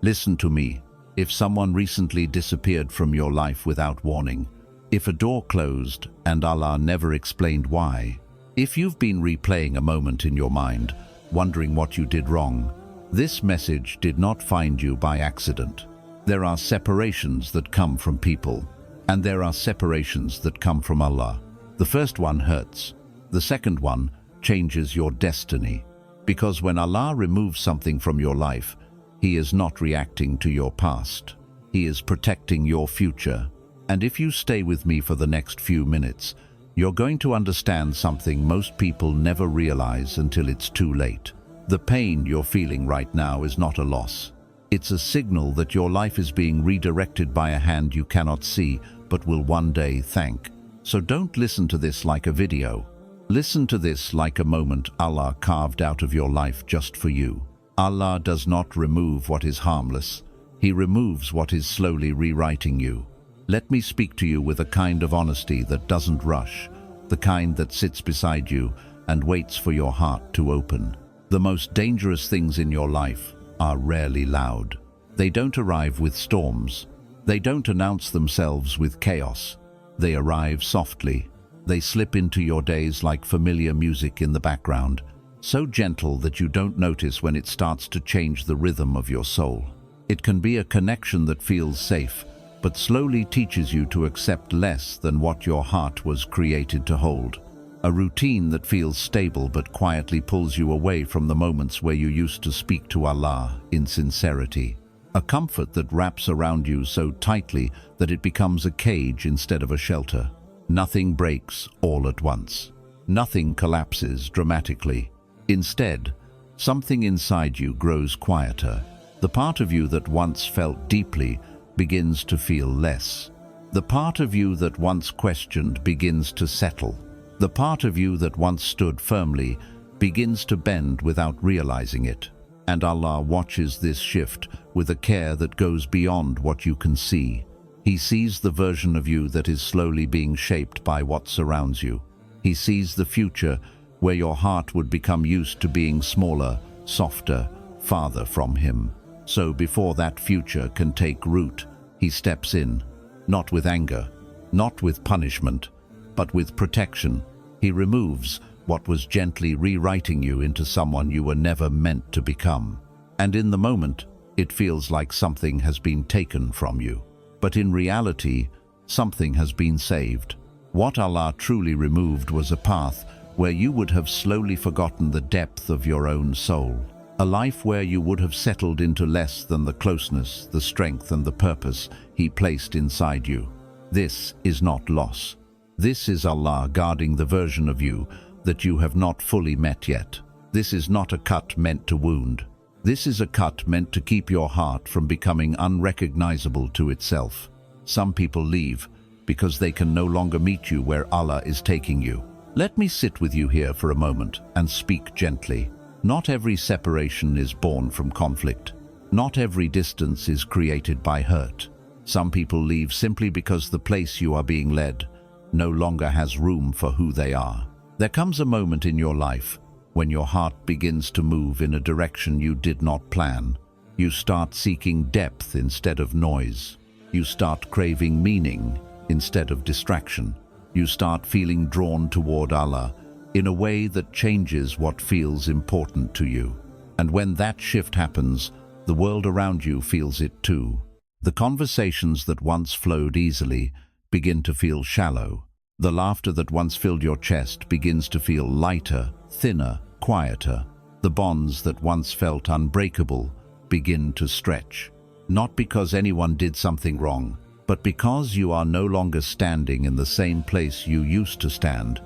Listen to me. If someone recently disappeared from your life without warning, if a door closed and Allah never explained why, if you've been replaying a moment in your mind, wondering what you did wrong, this message did not find you by accident. There are separations that come from people, and there are separations that come from Allah. The first one hurts. The second one changes your destiny. Because when Allah removes something from your life, He is not reacting to your past. He is protecting your future. And if you stay with me for the next few minutes, you're going to understand something most people never realize until it's too late. The pain you're feeling right now is not a loss. It's a signal that your life is being redirected by a hand you cannot see, but will one day thank. So don't listen to this like a video. Listen to this like a moment Allah carved out of your life just for you. Allah does not remove what is harmless. He removes what is slowly rewriting you. Let me speak to you with a kind of honesty that doesn't rush, the kind that sits beside you and waits for your heart to open. The most dangerous things in your life are rarely loud. They don't arrive with storms. They don't announce themselves with chaos. They arrive softly. They slip into your days like familiar music in the background, so gentle that you don't notice when it starts to change the rhythm of your soul. It can be a connection that feels safe, but slowly teaches you to accept less than what your heart was created to hold. A routine that feels stable but quietly pulls you away from the moments where you used to speak to Allah in sincerity. A comfort that wraps around you so tightly that it becomes a cage instead of a shelter. Nothing breaks all at once. Nothing collapses dramatically. Instead, something inside you grows quieter. The part of you that once felt deeply begins to feel less. The part of you that once questioned begins to settle. The part of you that once stood firmly begins to bend without realizing it. And Allah watches this shift with a care that goes beyond what you can see. He sees the version of you that is slowly being shaped by what surrounds you. He sees the future where your heart would become used to being smaller, softer, farther from Him. So before that future can take root, He steps in, not with anger, not with punishment, but with protection. He removes what was gently rewriting you into someone you were never meant to become. And in the moment, it feels like something has been taken from you. But in reality, something has been saved. What Allah truly removed was a path where you would have slowly forgotten the depth of your own soul. A life where you would have settled into less than the closeness, the strength and the purpose He placed inside you. This is not loss. This is Allah guarding the version of you that you have not fully met yet. This is not a cut meant to wound. This is a cut meant to keep your heart from becoming unrecognizable to itself. Some people leave because they can no longer meet you where Allah is taking you. Let me sit with you here for a moment and speak gently. Not every separation is born from conflict. Not every distance is created by hurt. Some people leave simply because the place you are being led no longer has room for who they are. There comes a moment in your life when your heart begins to move in a direction you did not plan. You start seeking depth instead of noise. You start craving meaning instead of distraction. You start feeling drawn toward Allah in a way that changes what feels important to you. And when that shift happens, the world around you feels it too. The conversations that once flowed easily begin to feel shallow. The laughter that once filled your chest begins to feel lighter, thinner, quieter. The bonds that once felt unbreakable begin to stretch. Not because anyone did something wrong, but because you are no longer standing in the same place you used to stand.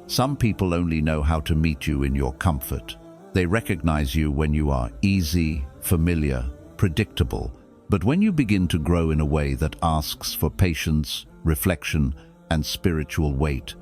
Some people only know how to meet you in your comfort. They recognize you when you are easy, familiar, predictable. But when you begin to grow in a way that asks for patience, reflection, and spiritual weight,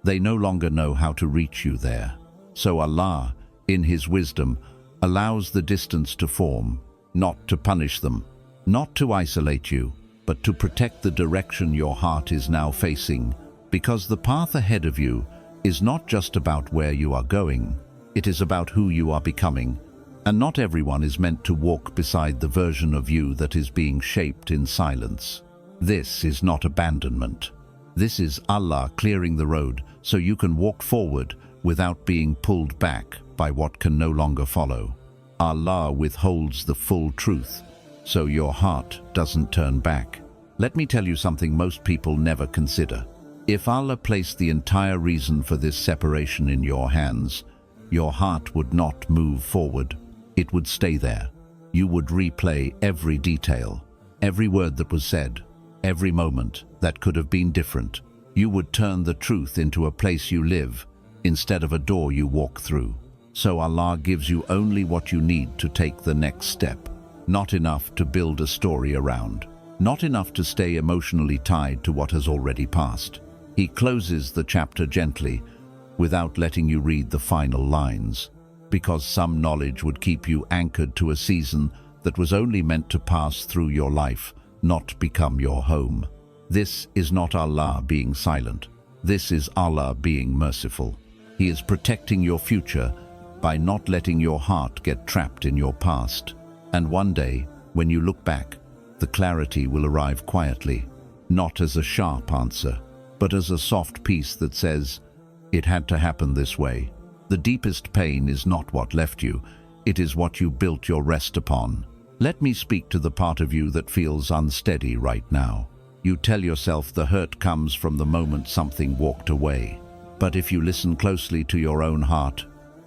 they no longer know how to reach you there. So Allah, in His wisdom, allows the distance to form, not to punish them, not to isolate you, but to protect the direction your heart is now facing, because the path ahead of you is not just about where you are going, it is about who you are becoming. And not everyone is meant to walk beside the version of you that is being shaped in silence. This is not abandonment. This is Allah clearing the road so you can walk forward without being pulled back by what can no longer follow. Allah withholds the full truth so your heart doesn't turn back. Let me tell you something most people never consider. If Allah placed the entire reason for this separation in your hands, your heart would not move forward. It would stay there. You would replay every detail, every word that was said, every moment that could have been different. You would turn the truth into a place you live instead of a door you walk through. So Allah gives you only what you need to take the next step. Not enough to build a story around. Not enough to stay emotionally tied to what has already passed. He closes the chapter gently, without letting you read the final lines, because some knowledge would keep you anchored to a season that was only meant to pass through your life, not become your home. This is not Allah being silent. This is Allah being merciful. He is protecting your future by not letting your heart get trapped in your past. And one day, when you look back, the clarity will arrive quietly, not as a sharp answer, but as a soft peace that says, it had to happen this way. The deepest pain is not what left you, it is what you built your rest upon. Let me speak to the part of you that feels unsteady right now. You tell yourself the hurt comes from the moment something walked away. But if you listen closely to your own heart,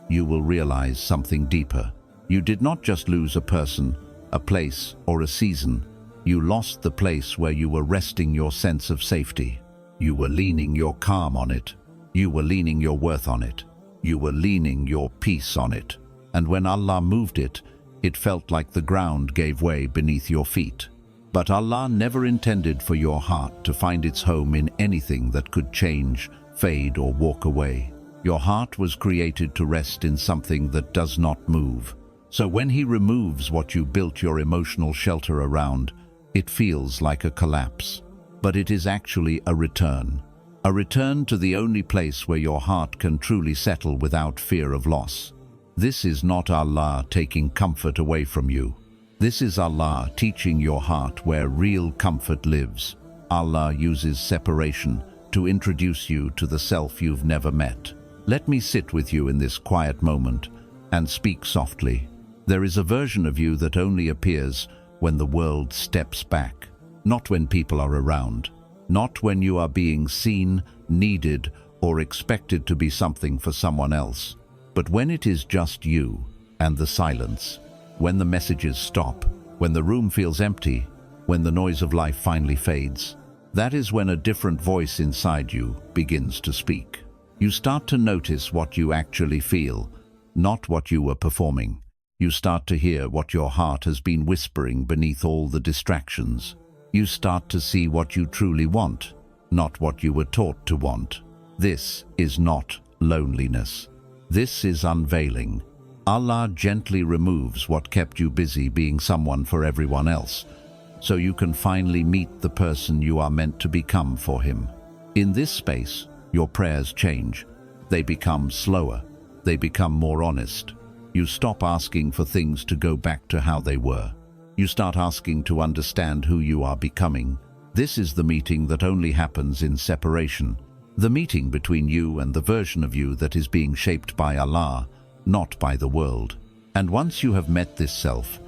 you will realize something deeper. You did not just lose a person, a place, or a season. You lost the place where you were resting your sense of safety. You were leaning your calm on it. You were leaning your worth on it. You were leaning your peace on it. And when Allah moved it, it felt like the ground gave way beneath your feet. But Allah never intended for your heart to find its home in anything that could change, fade, or walk away. Your heart was created to rest in something that does not move. So when He removes what you built your emotional shelter around, it feels like a collapse. But it is actually a return to the only place where your heart can truly settle without fear of loss. This is not Allah taking comfort away from you. This is Allah teaching your heart where real comfort lives. Allah uses separation to introduce you to the self you've never met. Let me sit with you in this quiet moment and speak softly. There is a version of you that only appears when the world steps back, not when people are around, not when you are being seen, needed, or expected to be something for someone else, but when it is just you and the silence, when the messages stop, when the room feels empty, when the noise of life finally fades. That is when a different voice inside you begins to speak. You start to notice what you actually feel, not what you were performing. You start to hear what your heart has been whispering beneath all the distractions. You start to see what you truly want, not what you were taught to want. This is not loneliness. This is unveiling. Allah gently removes what kept you busy being someone for everyone else, so you can finally meet the person you are meant to become for Him. In this space, your prayers change. They become slower. They become more honest. You stop asking for things to go back to how they were. You start asking to understand who you are becoming. This is the meeting that only happens in separation. The meeting between you and the version of you that is being shaped by Allah, not by the world. And once you have met this self,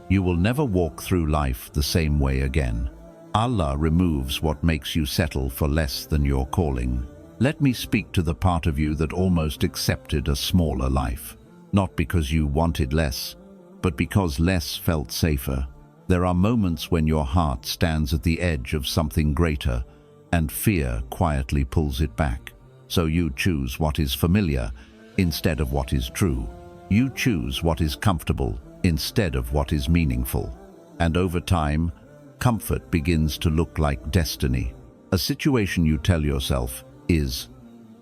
you will never walk through life the same way again. Allah removes what makes you settle for less than your calling. Let me speak to the part of you that almost accepted a smaller life. Not because you wanted less, but because less felt safer. There are moments when your heart stands at the edge of something greater, and fear quietly pulls it back. So you choose what is familiar instead of what is true. You choose what is comfortable instead of what is meaningful. And over time, comfort begins to look like destiny. A situation you tell yourself is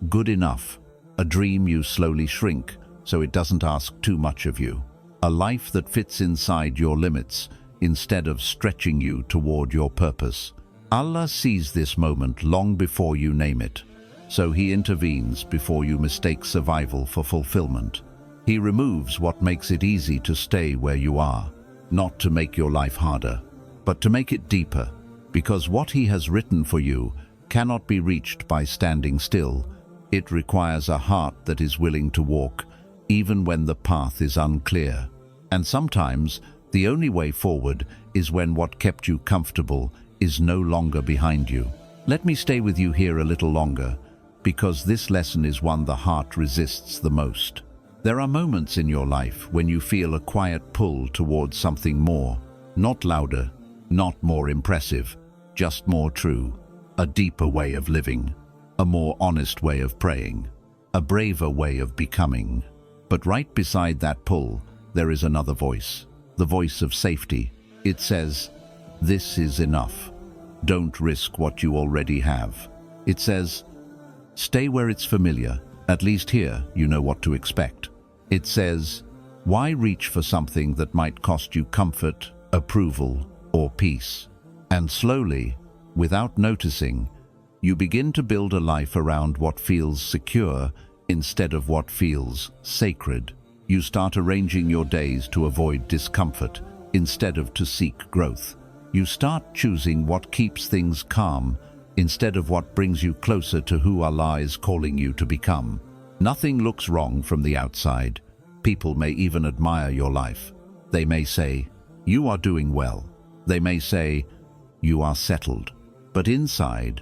good enough. A dream you slowly shrink so it doesn't ask too much of you. A life that fits inside your limits instead of stretching you toward your purpose. Allah sees this moment long before you name it, so He intervenes before you mistake survival for fulfillment. He removes what makes it easy to stay where you are, not to make your life harder, but to make it deeper, because what He has written for you cannot be reached by standing still. It requires a heart that is willing to walk, even when the path is unclear. And sometimes, the only way forward is when what kept you comfortable is no longer behind you. Let me stay with you here a little longer, because this lesson is one the heart resists the most. There are moments in your life when you feel a quiet pull towards something more, not louder, not more impressive, just more true, a deeper way of living, a more honest way of praying, a braver way of becoming. But right beside that pull, there is another voice, the voice of safety. It says, "This is enough. Don't risk what you already have." It says, "Stay where it's familiar. At least here you know what to expect." It says, "Why reach for something that might cost you comfort, approval, or peace?" And slowly, without noticing, you begin to build a life around what feels secure instead of what feels sacred. You start arranging your days to avoid discomfort instead of to seek growth. You start choosing what keeps things calm instead of what brings you closer to who Allah is calling you to become. Nothing looks wrong from the outside. People may even admire your life. They may say, "You are doing well." They may say, "You are settled." But inside,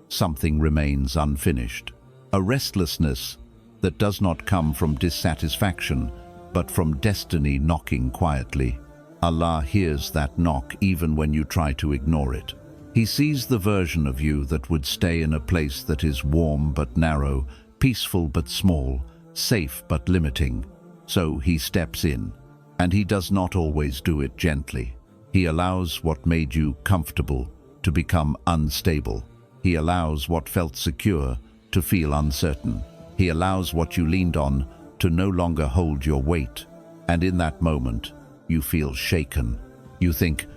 something remains unfinished. A restlessness that does not come from dissatisfaction, but from destiny knocking quietly. Allah hears that knock even when you try to ignore it. He sees the version of you that would stay in a place that is warm but narrow, peaceful but small, safe but limiting. So He steps in, and He does not always do it gently. He allows what made you comfortable to become unstable. He allows what felt secure to feel uncertain. He allows what you leaned on to no longer hold your weight. And in that moment, you feel shaken. You think,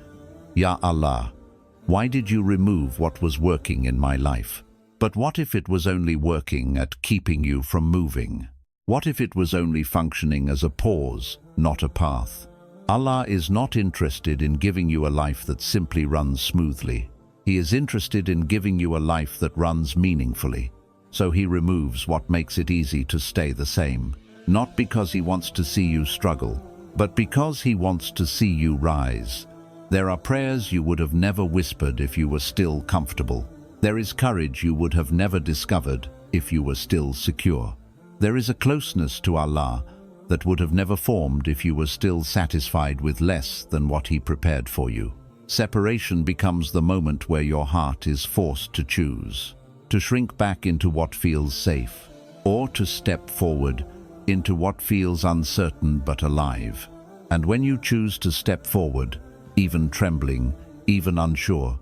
"Ya Allah, why did you remove what was working in my life?" But what if it was only working at keeping you from moving? What if it was only functioning as a pause, not a path? Allah is not interested in giving you a life that simply runs smoothly. He is interested in giving you a life that runs meaningfully. So He removes what makes it easy to stay the same, not because He wants to see you struggle, but because He wants to see you rise. There are prayers you would have never whispered if you were still comfortable. There is courage you would have never discovered if you were still secure. There is a closeness to Allah that would have never formed if you were still satisfied with less than what He prepared for you. Separation becomes the moment where your heart is forced to choose, to shrink back into what feels safe, or to step forward into what feels uncertain but alive. And when you choose to step forward, even trembling, even unsure,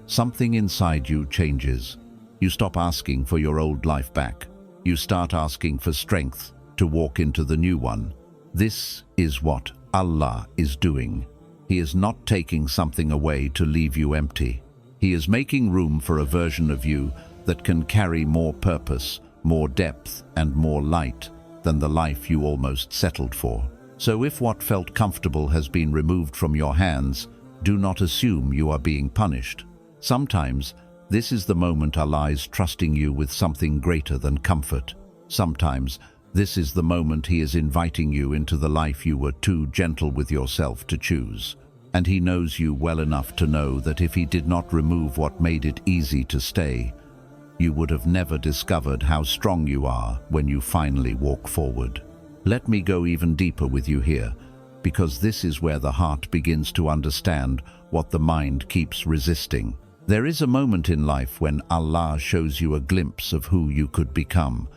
something inside you changes. You stop asking for your old life back. You start asking for strength to walk into the new one. This is what Allah is doing. He is not taking something away to leave you empty. He is making room for a version of you that can carry more purpose, more depth, and more light than the life you almost settled for. So if what felt comfortable has been removed from your hands, do not assume you are being punished. Sometimes, this is the moment Allah is trusting you with something greater than comfort. Sometimes, this is the moment He is inviting you into the life you were too gentle with yourself to choose. And He knows you well enough to know that if He did not remove what made it easy to stay, you would have never discovered how strong you are when you finally walk forward. Let me go even deeper with you here, because this is where the heart begins to understand what the mind keeps resisting. There is a moment in life when Allah shows you a glimpse of who you could become,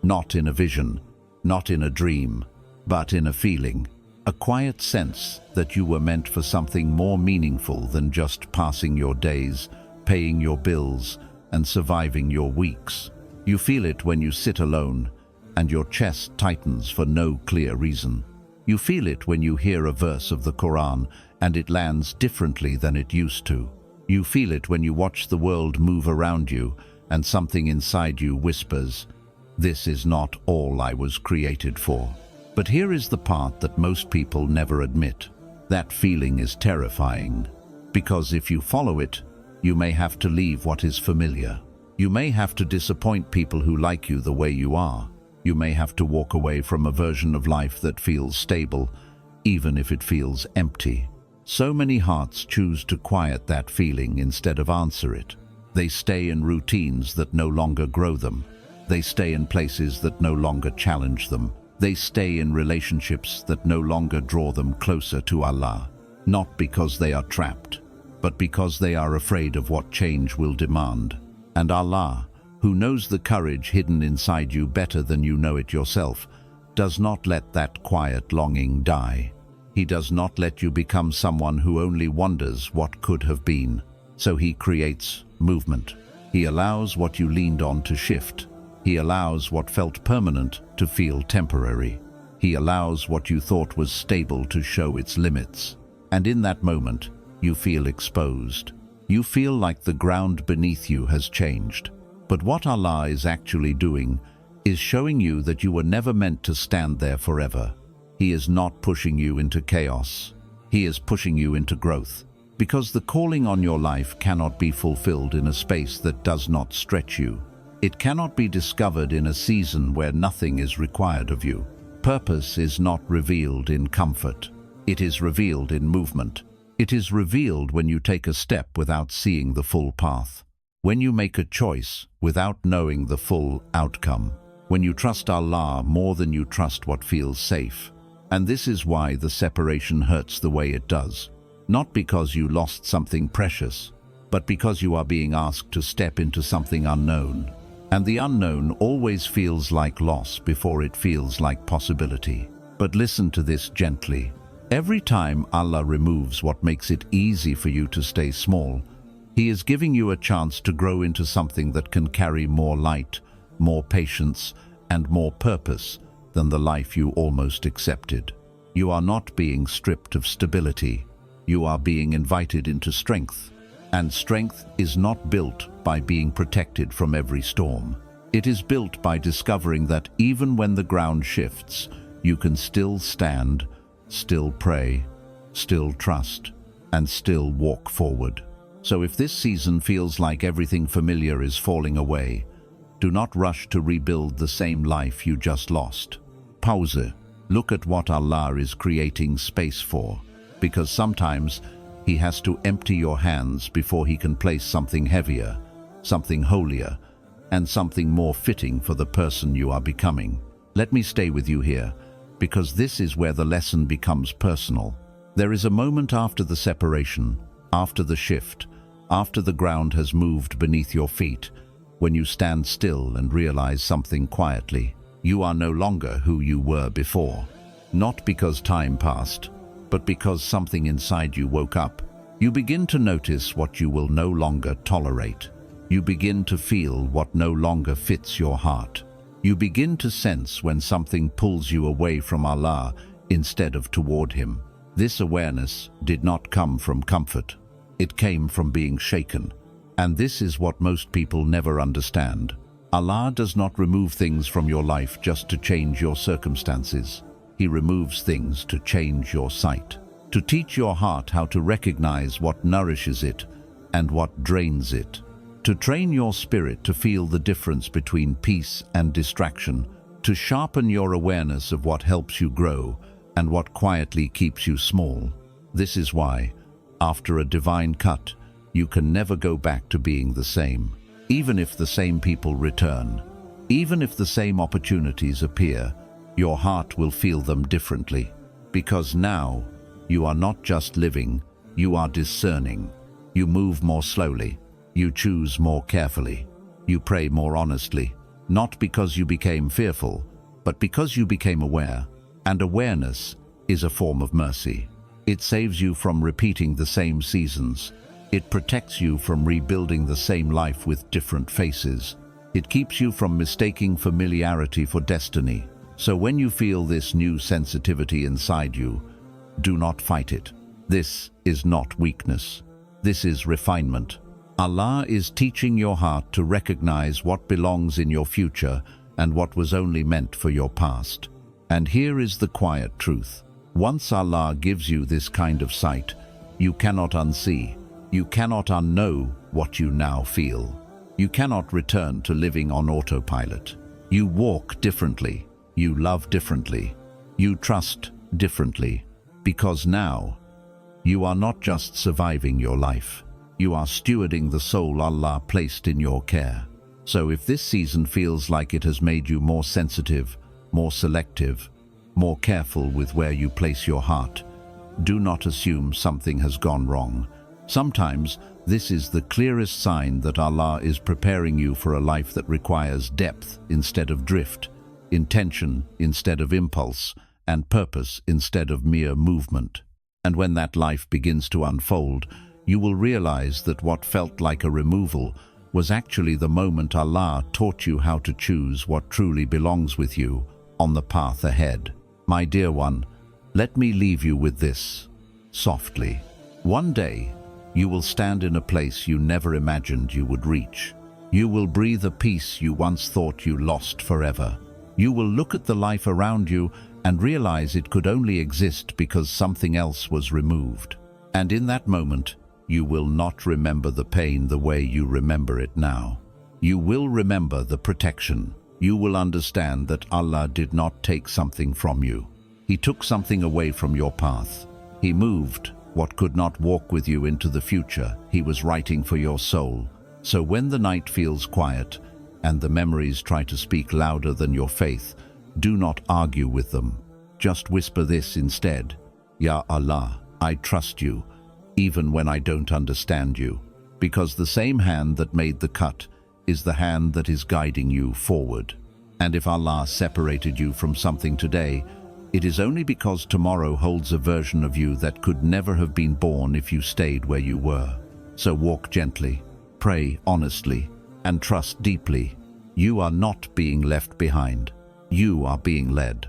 not in a vision, not in a dream, but in a feeling, a quiet sense that you were meant for something more meaningful than just passing your days, paying your bills, and surviving your weeks. You feel it when you sit alone, and your chest tightens for no clear reason. You feel it when you hear a verse of the Quran, and it lands differently than it used to. You feel it when you watch the world move around you, and something inside you whispers, "This is not all I was created for." But here is the part that most people never admit. That feeling is terrifying, because if you follow it, you may have to leave what is familiar. You may have to disappoint people who like you the way you are. You may have to walk away from a version of life that feels stable, even if it feels empty. So many hearts choose to quiet that feeling instead of answer it. They stay in routines that no longer grow them. They stay in places that no longer challenge them. They stay in relationships that no longer draw them closer to Allah, not because they are trapped, but because they are afraid of what change will demand. And Allah, who knows the courage hidden inside you better than you know it yourself, does not let that quiet longing die. He does not let you become someone who only wonders what could have been. So He creates movement. He allows what you leaned on to shift. He allows what felt permanent to feel temporary. He allows what you thought was stable to show its limits. And in that moment, you feel exposed. You feel like the ground beneath you has changed. But what Allah is actually doing is showing you that you were never meant to stand there forever. He is not pushing you into chaos. He is pushing you into growth. Because the calling on your life cannot be fulfilled in a space that does not stretch you. It cannot be discovered in a season where nothing is required of you. Purpose is not revealed in comfort. It is revealed in movement. It is revealed when you take a step without seeing the full path. When you make a choice without knowing the full outcome. When you trust Allah more than you trust what feels safe. And this is why the separation hurts the way it does. Not because you lost something precious, but because you are being asked to step into something unknown. And the unknown always feels like loss before it feels like possibility. But listen to this gently. Every time Allah removes what makes it easy for you to stay small, He is giving you a chance to grow into something that can carry more light, more patience, and more purpose than the life you almost accepted. You are not being stripped of stability. You are being invited into strength. And strength is not built by being protected from every storm. It is built by discovering that even when the ground shifts, you can still stand, still pray, still trust, and still walk forward. So if this season feels like everything familiar is falling away, do not rush to rebuild the same life you just lost. Pause. Look at what Allah is creating space for, because sometimes He has to empty your hands before He can place something heavier, something holier, and something more fitting for the person you are becoming. Let me stay with you here, because this is where the lesson becomes personal. There is a moment after the separation, after the shift, after the ground has moved beneath your feet, when you stand still and realize something quietly. You are no longer who you were before. Not because time passed, but because something inside you woke up. You begin to notice what you will no longer tolerate. You begin to feel what no longer fits your heart. You begin to sense when something pulls you away from Allah instead of toward Him. This awareness did not come from comfort. It came from being shaken. And this is what most people never understand. Allah does not remove things from your life just to change your circumstances. He removes things to change your sight, to teach your heart how to recognize what nourishes it and what drains it, to train your spirit to feel the difference between peace and distraction, to sharpen your awareness of what helps you grow and what quietly keeps you small. This is why, after a divine cut, you can never go back to being the same. Even if the same people return, even if the same opportunities appear, your heart will feel them differently. Because now, you are not just living, you are discerning. You move more slowly. You choose more carefully. You pray more honestly. Not because you became fearful, but because you became aware. And awareness is a form of mercy. It saves you from repeating the same seasons. It protects you from rebuilding the same life with different faces. It keeps you from mistaking familiarity for destiny. So when you feel this new sensitivity inside you, do not fight it. This is not weakness. This is refinement. Allah is teaching your heart to recognize what belongs in your future and what was only meant for your past. And here is the quiet truth. Once Allah gives you this kind of sight, you cannot unsee, you cannot unknow what you now feel. You cannot return to living on autopilot. You walk differently, you love differently, you trust differently, because now you are not just surviving your life, you are stewarding the soul Allah placed in your care. So if this season feels like it has made you more sensitive, more selective, more careful with where you place your heart, do not assume something has gone wrong. Sometimes this is the clearest sign that Allah is preparing you for a life that requires depth instead of drift, intention instead of impulse, and purpose instead of mere movement. And when that life begins to unfold, you will realize that what felt like a removal was actually the moment Allah taught you how to choose what truly belongs with you on the path ahead. My dear one, let me leave you with this, softly. One day, you will stand in a place you never imagined you would reach. You will breathe a peace you once thought you lost forever. You will look at the life around you and realize it could only exist because something else was removed. And in that moment, you will not remember the pain the way you remember it now. You will remember the protection. You will understand that Allah did not take something from you. He took something away from your path. He moved what could not walk with you into the future. He was writing for your soul. So when the night feels quiet and the memories try to speak louder than your faith, do not argue with them. Just whisper this instead: Ya Allah, I trust you, even when I don't understand you, because the same hand that made the cut is the hand that is guiding you forward. And if Allah separated you from something today, it is only because tomorrow holds a version of you that could never have been born if you stayed where you were. So walk gently, pray honestly, and trust deeply. You are not being left behind. You are being led.